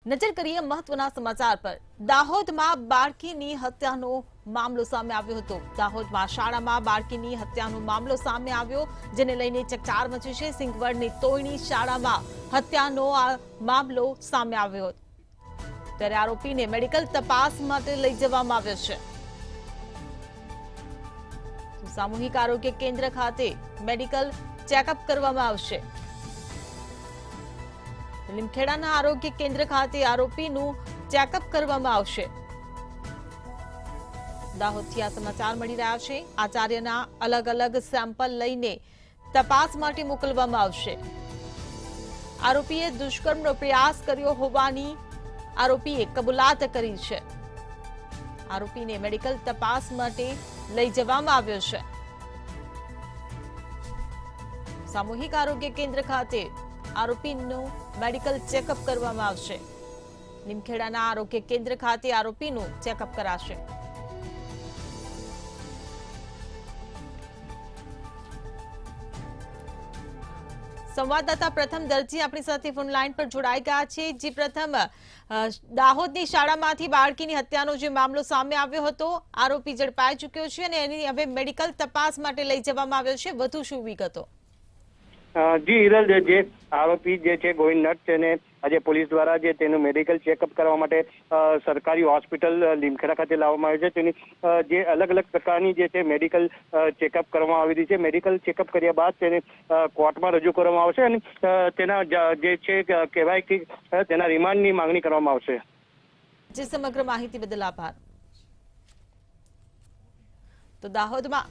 નજર કરીએ મહત્વના સમાચાર પર। દાહોદમાં બાળકીની હત્યાનો મામલો સામે આવ્યો હતો। દાહોદમાં શાળામાં બાળકીની હત્યાનો મામલો સામે આવ્યો, જેને લઈને ચકચાર મચી છે। સિંગવડની તોયણી શાળામાં હત્યાનો આ મામલો સામે આવ્યો, ત્યારે આરોપીને મેડિકલ તપાસ માટે લઈ જવામાં આવ્યો છે। સામૂહિક આરોગ્ય કેન્દ્ર ખાતે મેડિકલ ચેકઅપ કરવામાં આવશે। લીમખેડાના આરોગ્ય કેન્દ્ર ખાતે આરોપીનું ચેકઅપ કરવામાં આવશે। દાહોદથી આ સમાચાર મળી રહ્યા છે। આચાર્યના અલગ અલગ સેમ્પલ લઈને તપાસ માટે મોકલવામાં આવશે। આરોપીએ દુષ્કર્મનો પ્રયાસ કર્યો હોવાની આરોપીએ કબૂલાત કરી છે। આરોપીને મેડિકલ તપાસ માટે લઈ જવામાં આવ્યો છે। સામૂહિક આરોગ્ય કેન્દ્ર ખાતે આરોપીનું મેડિકલ ચેકઅપ કરવામાં આવશે। લીમખેડાના આરોગ્ય કેન્દ્ર ખાતે આરોપીનું ચેકઅપ કરાશે। સંવાદદાતા પ્રથમ દરજી આપણી સાથે ફોન લાઈન પર જોડાઈ ગયા છે। જે પ્રથમ, દાહોદની શાળામાંથી બાળકીની હત્યાનો જે મામલો સામે આવ્યો હતો, આરોપી ઝડપાઈ ચૂક્યો છે અને એની હવે મેડિકલ તપાસ માટે લઈ જવામાં આવ્યો છે। વધુ શું વિગતો? જી હિરલ, જે આરોપી જે છે ગોવિંદ નટ તેને આજે પોલીસ દ્વારા જે તેનું મેડિકલ ચેકઅપ કરવા માટે સરકારી હોસ્પિટલ લીમખેડા ખાતે લાવવામાં આવ્યું છે। તેની જે અલગ અલગ પ્રકારની જે છે મેડિકલ ચેકઅપ કરવામાં આવી રહી છે। મેડિકલ ચેકઅપ કર્યા બાદ તેને કોર્ટમાં રજૂ કરવામાં આવશે અને તેના જે છે કહેવાય કે તેના રિમાન્ડની માંગણી કરવામાં આવશે। જે સમગ્ર માહિતી બદલ આભાર। તો દાહોદમાં